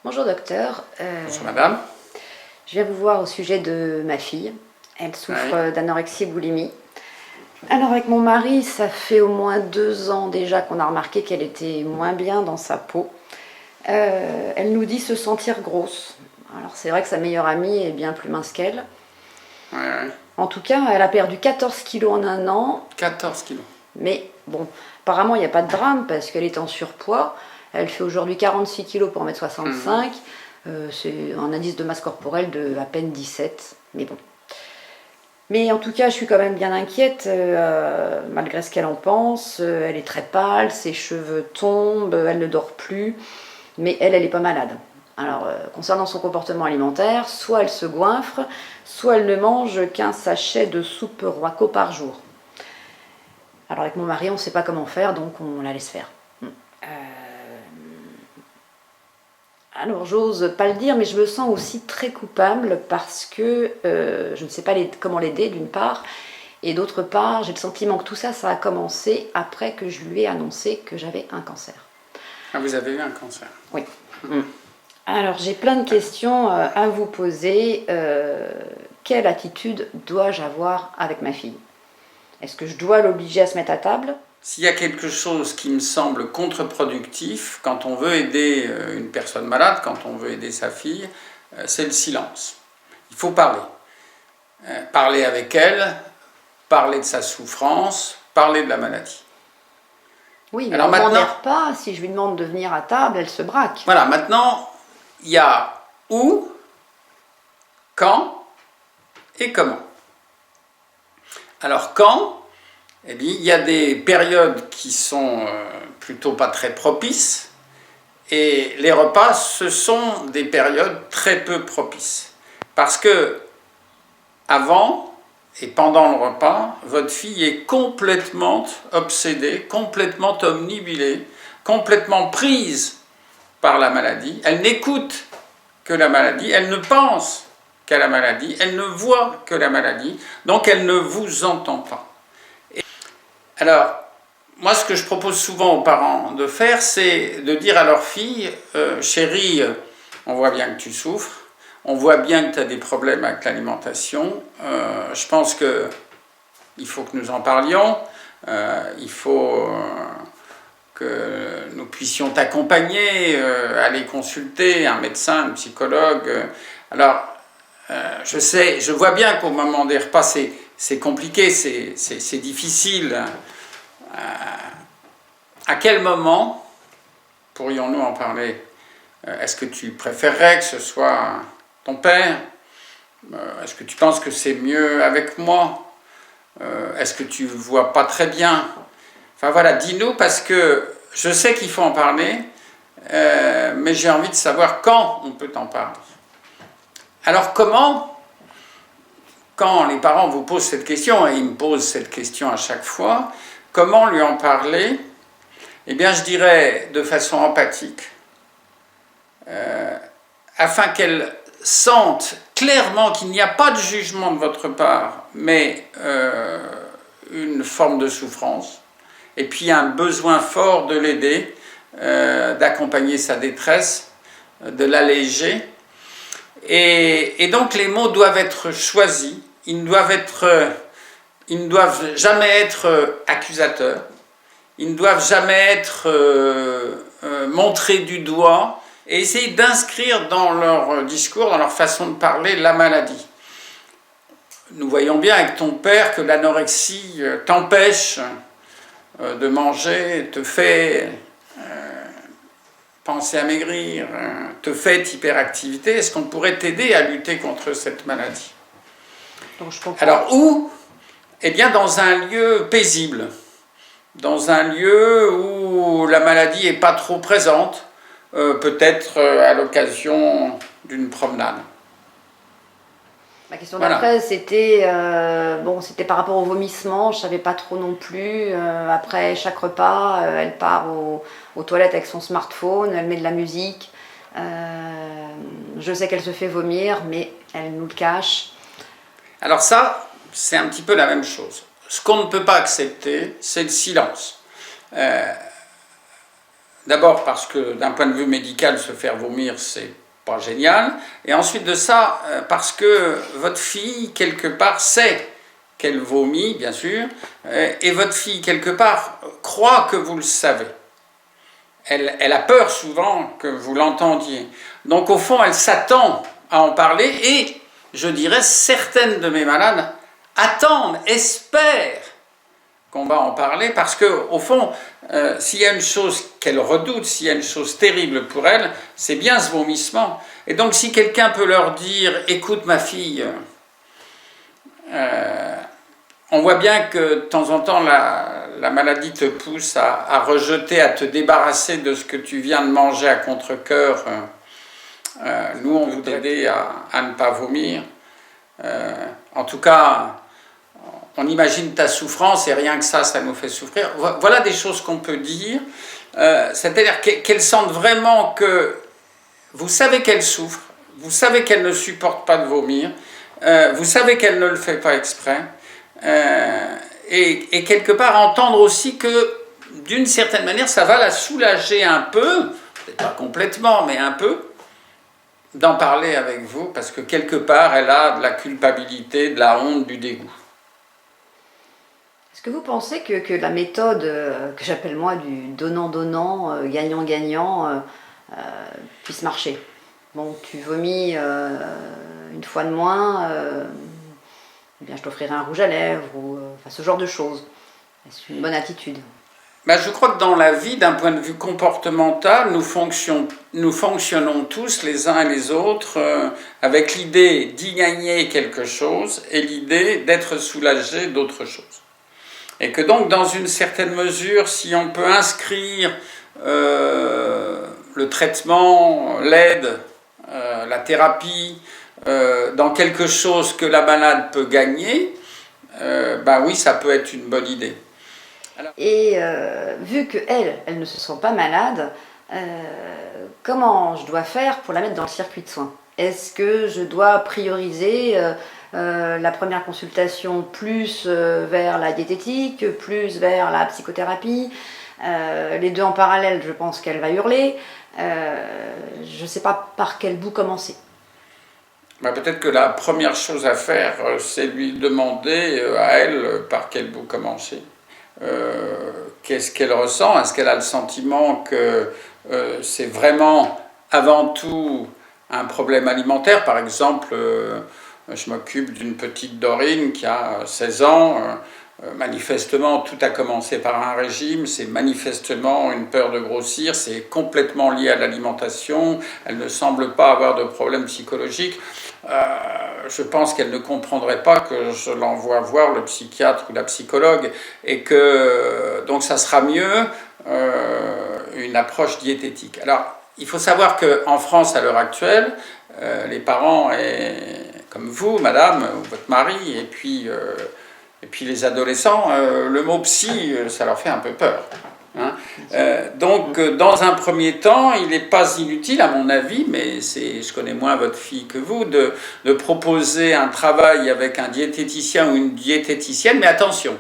Bonjour docteur. Bonjour madame. Je viens vous voir au sujet de ma fille. Elle souffre d'anorexie boulimie. Alors avec mon mari, ça fait au moins 2 ans déjà qu'on a remarqué qu'elle était moins bien dans sa peau. Elle nous dit se sentir grosse. Alors c'est vrai que sa meilleure amie est bien plus mince qu'elle. Ouais. En tout cas, elle a perdu 14 kilos en 1 an. 14 kilos. Mais bon, apparemment il n'y a pas de drame parce qu'elle est en surpoids. Elle fait aujourd'hui 46 kilos pour 1m65. C'est un indice de masse corporelle de à peine 17. Mais bon. Mais en tout cas, je suis quand même bien inquiète, malgré ce qu'elle en pense. Elle est très pâle, ses cheveux tombent, elle ne dort plus. Mais elle n'est pas malade. Alors, concernant son comportement alimentaire, soit elle se goinfre, soit elle ne mange qu'un sachet de soupe Roico par jour. Alors avec mon mari, on ne sait pas comment faire, donc on la laisse faire. Alors j'ose pas le dire, mais je me sens aussi très coupable parce que je ne sais pas comment l'aider d'une part, et d'autre part, j'ai le sentiment que tout ça, ça a commencé après que je lui ai annoncé que j'avais un cancer. Ah, vous avez eu un cancer? Oui. Alors j'ai plein de questions à vous poser. Quelle attitude dois-je avoir avec ma fille? Est-ce que je dois l'obliger à se mettre à table? S'il y a quelque chose qui me semble contre-productif, quand on veut aider une personne malade, quand on veut aider sa fille, c'est le silence. Il faut parler. Parler avec elle, parler de sa souffrance, parler de la maladie. Oui, mais alors on ne maintenant, m'emmerde pas. Si je lui demande de venir à table, elle se braque. Voilà, maintenant, il y a où, quand et comment. Alors quand, eh bien, il y a des périodes qui sont plutôt pas très propices, et les repas, ce sont des périodes très peu propices. Parce que avant et pendant le repas, votre fille est complètement obsédée, complètement omnibulée, complètement prise par la maladie. Elle n'écoute que la maladie, elle ne pense qu'à la maladie, elle ne voit que la maladie, donc elle ne vous entend pas. Alors, moi, ce que je propose souvent aux parents de faire, c'est de dire à leur fille chérie, on voit bien que tu souffres, on voit bien que tu as des problèmes avec l'alimentation, je pense qu'il faut que nous en parlions, il faut que nous puissions t'accompagner, aller consulter un médecin, un psychologue. Alors, je vois bien qu'au moment des repas, c'est compliqué, c'est difficile. À quel moment pourrions-nous en parler? Est-ce que tu préférerais que ce soit ton père? Est-ce que tu penses que c'est mieux avec moi? Est-ce que tu ne vois pas très bien? Enfin voilà, dis-nous, parce que je sais qu'il faut en parler, mais j'ai envie de savoir quand on peut en parler. Alors comment? Quand les parents vous posent cette question, et ils me posent cette question à chaque fois, comment lui en parler? Eh bien, je dirais de façon empathique, afin qu'elle sente clairement qu'il n'y a pas de jugement de votre part, mais une forme de souffrance, et puis un besoin fort de l'aider, d'accompagner sa détresse, de l'alléger. Et donc les mots doivent être choisis, ils ne doivent jamais être accusateurs, ils ne doivent jamais être montrés du doigt, et essayer d'inscrire dans leur discours, dans leur façon de parler, la maladie. Nous voyons bien avec ton père que l'anorexie t'empêche de manger, te fait penser à maigrir, te fait hyperactivité. Est-ce qu'on pourrait t'aider à lutter contre cette maladie? Donc, je comprends. Alors où? Eh bien dans un lieu paisible, dans un lieu où la maladie n'est pas trop présente, peut-être à l'occasion d'une promenade. Ma question d'après, c'était c'était par rapport au vomissement. Je ne savais pas trop non plus. Après chaque repas, elle part aux toilettes avec son smartphone, elle met de la musique. Je sais qu'elle se fait vomir, mais elle nous le cache. Alors ça, c'est un petit peu la même chose. Ce qu'on ne peut pas accepter, c'est le silence. d'abord parce que d'un point de vue médical, se faire vomir, c'est pas génial. Et ensuite de ça, parce que votre fille, quelque part, sait qu'elle vomit, bien sûr, et votre fille, quelque part, croit que vous le savez. Elle a peur souvent que vous l'entendiez. Donc au fond, elle s'attend à en parler et, je dirais, certaines de mes malades attendent, espèrent qu'on va en parler parce qu'au fond, s'il y a une chose qu'elle redoute, s'il y a une chose terrible pour elle, c'est bien ce vomissement. Et donc si quelqu'un peut leur dire « Écoute ma fille », on voit bien que de temps en temps, la maladie te pousse à rejeter, à te débarrasser de ce que tu viens de manger à contre-cœur. Nous, on vous aider à ne pas vomir. En tout cas, on imagine ta souffrance et rien que ça nous fait souffrir. Voilà des choses qu'on peut dire. C'est-à-dire qu'elles sentent vraiment que vous savez qu'elle souffre, vous savez qu'elle ne supporte pas de vomir, vous savez qu'elle ne le fait pas exprès. Et quelque part entendre aussi que d'une certaine manière ça va la soulager un peu, peut-être pas complètement mais un peu, d'en parler avec vous parce que quelque part elle a de la culpabilité, de la honte, du dégoût. Est-ce que vous pensez que la méthode que j'appelle moi du donnant-donnant, gagnant-gagnant puisse marcher? Bon, tu vomis une fois de moins, eh bien je t'offrirai un rouge à lèvres, ou enfin, ce genre de choses. Est-ce une bonne attitude? Ben, je crois que dans la vie, d'un point de vue comportemental, nous fonctionnons tous les uns et les autres avec l'idée d'y gagner quelque chose et l'idée d'être soulagé d'autre chose. Et que donc, dans une certaine mesure, si on peut inscrire le traitement, l'aide, la thérapie, dans quelque chose que la malade peut gagner, ben oui, ça peut être une bonne idée. Alors... Et vu qu'elle ne se sent pas malade, comment je dois faire pour la mettre dans le circuit de soins? Est-ce que je dois prioriser la première consultation plus vers la diététique, plus vers la psychothérapie, les deux en parallèle, je pense qu'elle va hurler. Je ne sais pas par quel bout commencer. Ben peut-être que la première chose à faire, c'est lui demander à elle par quel bout commencer. Qu'est-ce qu'elle ressent? Est-ce qu'elle a le sentiment que c'est vraiment avant tout un problème alimentaire? Par exemple, je m'occupe d'une petite Dorine qui a 16 ans. Manifestement, tout a commencé par un régime, c'est manifestement une peur de grossir, c'est complètement lié à l'alimentation, elle ne semble pas avoir de problème psychologique. Je pense qu'elle ne comprendrait pas que je l'envoie voir le psychiatre ou la psychologue et que donc ça sera mieux une approche diététique. Alors, il faut savoir qu'en France, à l'heure actuelle, les parents, comme vous, madame, ou votre mari, et puis les adolescents, le mot psy, ça leur fait un peu peur. Hein. Donc, dans un premier temps, il n'est pas inutile, à mon avis, mais je connais moins votre fille que vous, de proposer un travail avec un diététicien ou une diététicienne, mais attention,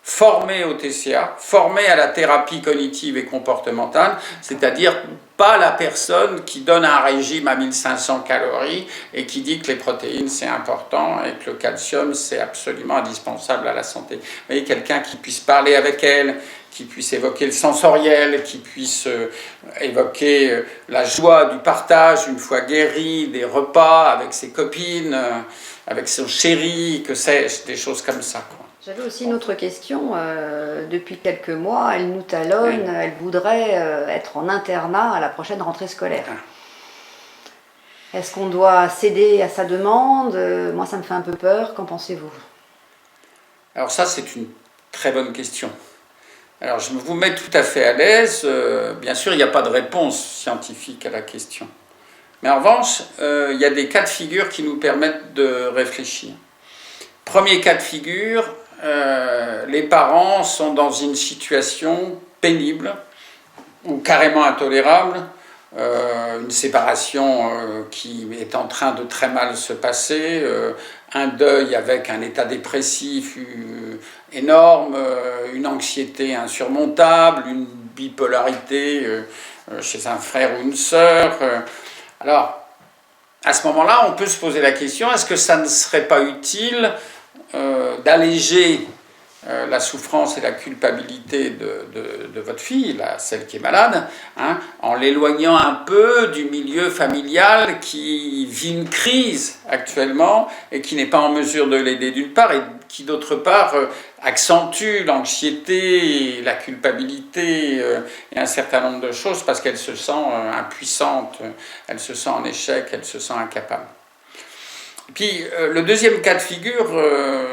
formé au TCA, formé à la thérapie cognitive et comportementale, c'est-à-dire pas la personne qui donne un régime à 1500 calories et qui dit que les protéines c'est important et que le calcium c'est absolument indispensable à la santé. Vous voyez, quelqu'un qui puisse parler avec elle, qui puisse évoquer le sensoriel, qui puisse évoquer la joie du partage une fois guéri, des repas avec ses copines, avec son chéri, que sais-je, des choses comme ça, quoi. J'avais aussi une autre question. Depuis quelques mois, elle nous talonne, oui. Elle voudrait être en internat à la prochaine rentrée scolaire. Est-ce qu'on doit céder à sa demande? Moi, ça me fait un peu peur. Qu'en pensez-vous? Alors ça, c'est une très bonne question. Alors, je vous mets tout à fait à l'aise. Bien sûr, il n'y a pas de réponse scientifique à la question. Mais en revanche, il y a des cas de figure qui nous permettent de réfléchir. Premier cas de figure, les parents sont dans une situation pénible ou carrément intolérable, une séparation qui est en train de très mal se passer, un deuil avec un état dépressif énorme, une anxiété insurmontable, une bipolarité chez un frère ou une sœur. Alors, à ce moment-là, on peut se poser la question, est-ce que ça ne serait pas utile d'alléger la souffrance et la culpabilité de votre fille, celle qui est malade, hein, en l'éloignant un peu du milieu familial qui vit une crise actuellement et qui n'est pas en mesure de l'aider d'une part et qui d'autre part accentue l'anxiété, la culpabilité et un certain nombre de choses parce qu'elle se sent impuissante, elle se sent en échec, elle se sent incapable. Puis le deuxième cas de figure,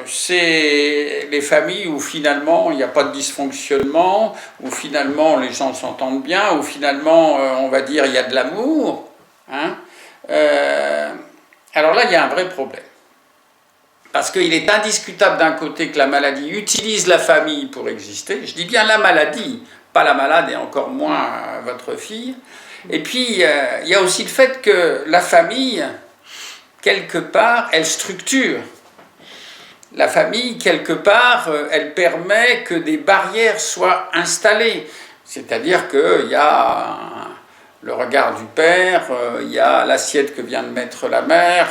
c'est les familles où finalement il n'y a pas de dysfonctionnement, où finalement les gens s'entendent bien, où finalement on va dire il y a de l'amour. Hein. Alors là, il y a un vrai problème. Parce qu'il est indiscutable d'un côté que la maladie utilise la famille pour exister. Je dis bien la maladie, pas la malade et encore moins votre fille. Et puis il y a aussi le fait que la famille, quelque part, elle structure. La famille, quelque part, elle permet que des barrières soient installées. C'est-à-dire qu'il y a le regard du père, il y a l'assiette que vient de mettre la mère,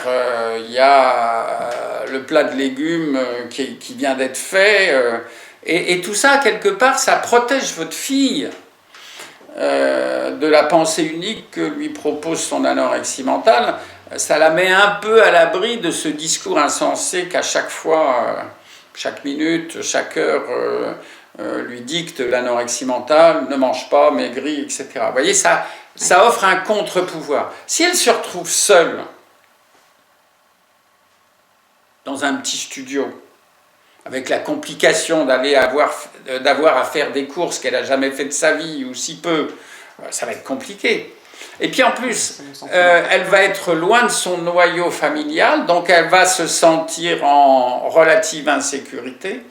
il y a le plat de légumes qui vient d'être fait. Et tout ça, quelque part, ça protège votre fille de la pensée unique que lui propose son anorexie mentale. Ça la met un peu à l'abri de ce discours insensé qu'à chaque fois, chaque minute, chaque heure, lui dicte l'anorexie mentale, ne mange pas, maigris, etc. Vous voyez, ça offre un contre-pouvoir. Si elle se retrouve seule dans un petit studio, avec la complication d'avoir à faire des courses qu'elle n'a jamais fait de sa vie, ou si peu, ça va être compliqué. Et puis en plus, elle va être loin de son noyau familial, donc elle va se sentir en relative insécurité.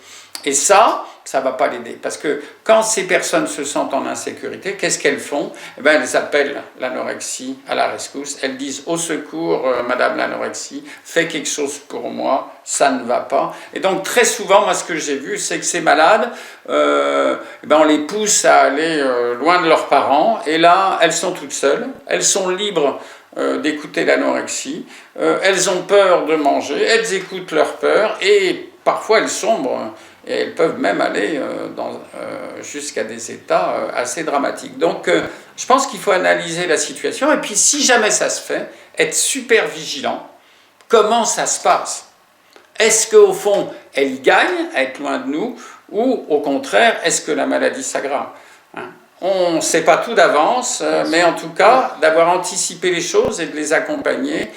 Et ça ne va pas l'aider. Parce que quand ces personnes se sentent en insécurité, qu'est-ce qu'elles font ? Eh bien, elles appellent l'anorexie à la rescousse. Elles disent « Au secours, madame l'anorexie, fais quelque chose pour moi, ça ne va pas. » Et donc, très souvent, moi, ce que j'ai vu, c'est que ces malades, on les pousse à aller loin de leurs parents. Et là, elles sont toutes seules. Elles sont libres d'écouter l'anorexie. Elles ont peur de manger. Elles écoutent leur peur. Et parfois, elles sombrent. Et elles peuvent même aller jusqu'à des états assez dramatiques. Donc, je pense qu'il faut analyser la situation. Et puis, si jamais ça se fait, être super vigilant. Comment ça se passe ? Est-ce qu'au fond, elle y gagne à être loin de nous ? Ou, au contraire, est-ce que la maladie s'aggrave ? On ne sait pas tout d'avance, mais en tout cas, d'avoir anticipé les choses et de les accompagner,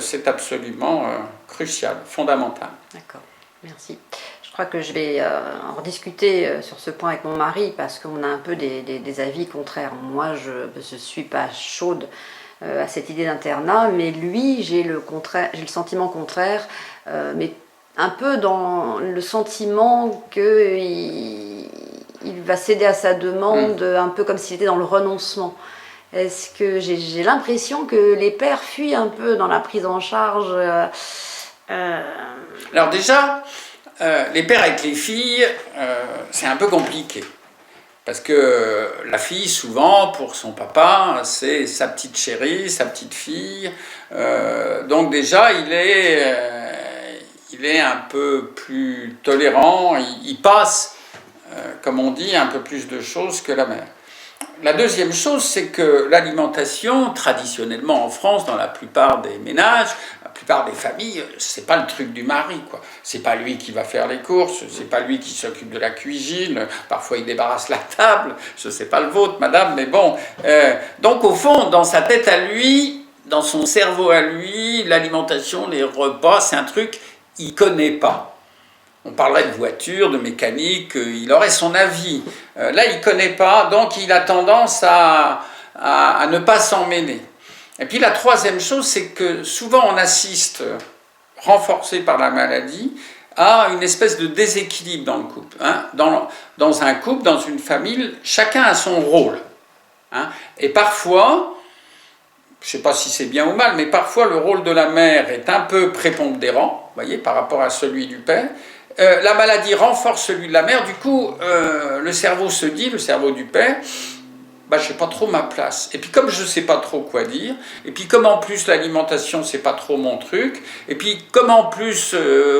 c'est absolument crucial, fondamental. D'accord, merci. Je crois que je vais en rediscuter sur ce point avec mon mari parce qu'on a un peu des avis contraires. Moi, je ne suis pas chaude à cette idée d'internat, mais lui, j'ai le sentiment contraire, mais un peu dans le sentiment qu'il va céder à sa demande, un peu comme s'il était dans le renoncement. Est-ce que j'ai l'impression que les pères fuient un peu dans la prise en charge Alors déjà, les pères avec les filles, c'est un peu compliqué. Parce que la fille, souvent, pour son papa, c'est sa petite chérie, sa petite fille. Donc déjà, il est un peu plus tolérant, il passe, comme on dit, un peu plus de choses que la mère. La deuxième chose, c'est que l'alimentation, traditionnellement en France, dans la plupart des ménages, la plupart des familles, c'est pas le truc du mari, quoi. C'est pas lui qui va faire les courses, c'est pas lui qui s'occupe de la cuisine, parfois il débarrasse la table, je sais pas le vôtre, madame, mais bon. Donc au fond, dans sa tête à lui, dans son cerveau à lui, l'alimentation, les repas, c'est un truc qu'il connaît pas. On parlerait de voiture, de mécanique, il aurait son avis. Là, il ne connaît pas, donc il a tendance à ne pas s'en mêler. Et puis la troisième chose, c'est que souvent on assiste, renforcé par la maladie, à une espèce de déséquilibre dans le couple. Dans un couple, dans une famille, chacun a son rôle. Et parfois, je ne sais pas si c'est bien ou mal, mais parfois le rôle de la mère est un peu prépondérant, voyez, par rapport à celui du père. la maladie renforce celui de la mère. Du coup, le cerveau se dit, le cerveau du père, bah, je n'ai pas trop ma place. Et puis comme je ne sais pas trop quoi dire, et puis comme en plus l'alimentation, c'est pas trop mon truc, et puis comme en plus,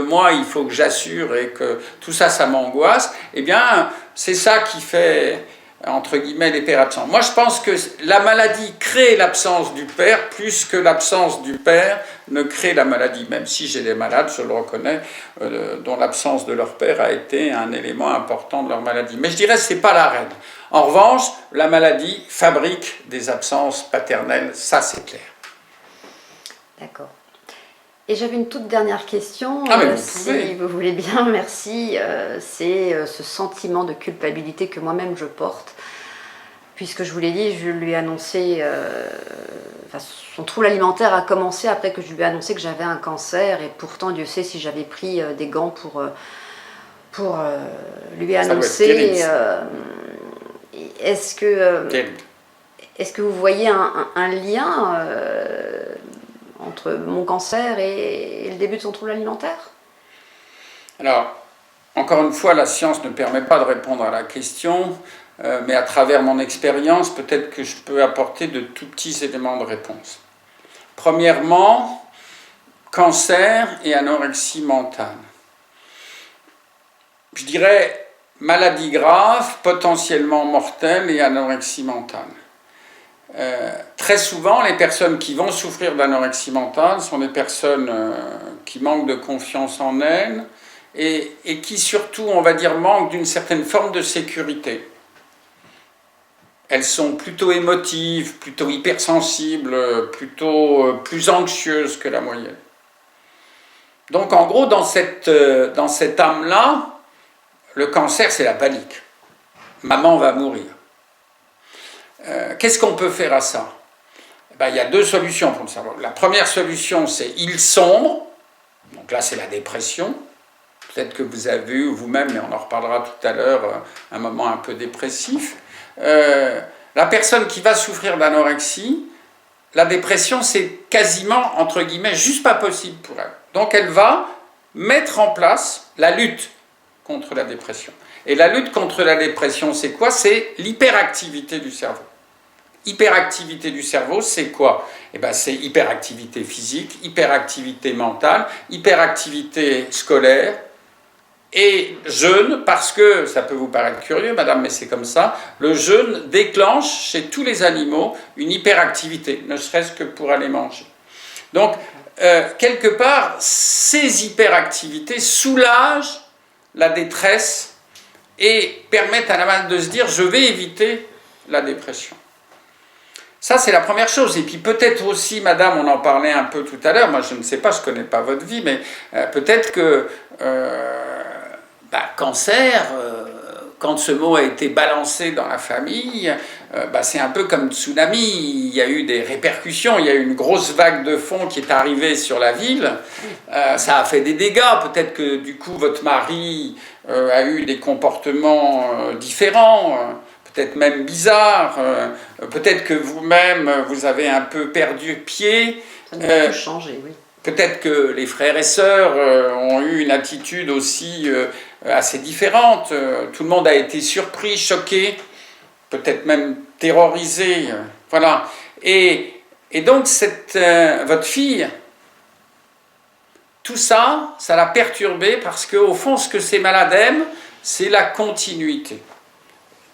moi, il faut que j'assure et que tout ça, ça m'angoisse, eh bien, c'est ça qui fait, entre guillemets, les pères absents. Moi, je pense que la maladie crée l'absence du père plus que l'absence du père ne crée la maladie, même si j'ai des malades, je le reconnais, dont l'absence de leur père a été un élément important de leur maladie. Mais je dirais que ce n'est pas la règle. En revanche, la maladie fabrique des absences paternelles, ça c'est clair. D'accord. Et j'avais une toute dernière question, ah, mais si vous voulez bien, merci. C'est ce sentiment de culpabilité que moi-même je porte, puisque je vous l'ai dit, je lui ai annoncé, son trouble alimentaire a commencé après que je lui ai annoncé que j'avais un cancer, et pourtant Dieu sait si j'avais pris des gants pour lui annoncer. Est-ce que vous voyez un lien entre mon cancer et le début de son trouble alimentaire? Alors, encore une fois, la science ne permet pas de répondre à la question, mais à travers mon expérience, peut-être que je peux apporter de tout petits éléments de réponse. Premièrement, cancer et anorexie mentale. Je dirais maladie grave, potentiellement mortelle et anorexie mentale. Très souvent, les personnes qui vont souffrir d'anorexie mentale sont des personnes qui manquent de confiance en elles et qui surtout, on va dire, manquent d'une certaine forme de sécurité. Elles sont plutôt émotives, plutôt hypersensibles, plutôt plus anxieuses que la moyenne. Donc en gros, dans cette âme-là, le cancer, c'est la panique. Maman va mourir. Qu'est-ce qu'on peut faire à ça? Ben, il y a deux solutions pour le savoir. La première solution, c'est il sombre. Donc là, c'est la dépression. Peut-être que vous avez eu vous-même, mais on en reparlera tout à l'heure, un moment un peu dépressif. La personne qui va souffrir d'anorexie, la dépression, c'est quasiment, entre guillemets, juste pas possible pour elle. Donc elle va mettre en place la lutte contre la dépression. Et la lutte contre la dépression, c'est quoi? C'est l'hyperactivité du cerveau. Hyperactivité du cerveau, c'est quoi? Eh ben, c'est hyperactivité physique, hyperactivité mentale, hyperactivité scolaire et jeûne, parce que, ça peut vous paraître curieux, madame, mais c'est comme ça, le jeûne déclenche chez tous les animaux une hyperactivité, ne serait-ce que pour aller manger. Donc, quelque part, ces hyperactivités soulagent la détresse et permettent à la malade de se dire « je vais éviter la dépression ». Ça, c'est la première chose. Et puis peut-être aussi, madame, on en parlait un peu tout à l'heure, moi je ne sais pas, je ne connais pas votre vie, mais peut-être que cancer, quand ce mot a été balancé dans la famille, c'est un peu comme tsunami, il y a eu des répercussions, il y a eu une grosse vague de fond qui est arrivée sur la ville, ça a fait des dégâts, peut-être que du coup votre mari a eu des comportements différents, peut-être même bizarres, peut-être que vous-même vous avez un peu perdu pied. Ça a tout changé, oui. Peut-être que les frères et sœurs ont eu une attitude aussi assez différente. Tout le monde a été surpris, choqué, peut-être même terrorisé. Voilà. Et donc, votre fille, tout ça, ça l'a perturbée parce qu'au fond, ce que ces malades aiment, c'est la continuité.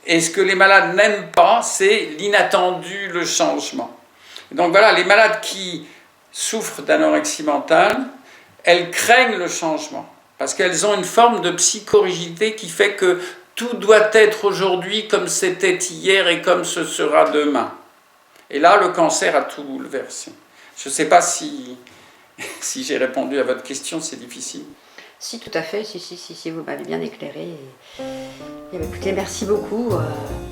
Et ce que les malades n'aiment pas, c'est l'inattendu, le changement. Donc voilà, les malades qui souffrent d'anorexie mentale, elles craignent le changement, parce qu'elles ont une forme de psychorigidité qui fait que tout doit être aujourd'hui comme c'était hier et comme ce sera demain. Et là, le cancer a tout bouleversé. Je ne sais pas si j'ai répondu à votre question, c'est difficile. Si, tout à fait, si, vous m'avez bien éclairé. Et écoutez, merci beaucoup.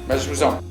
Je vous en prie.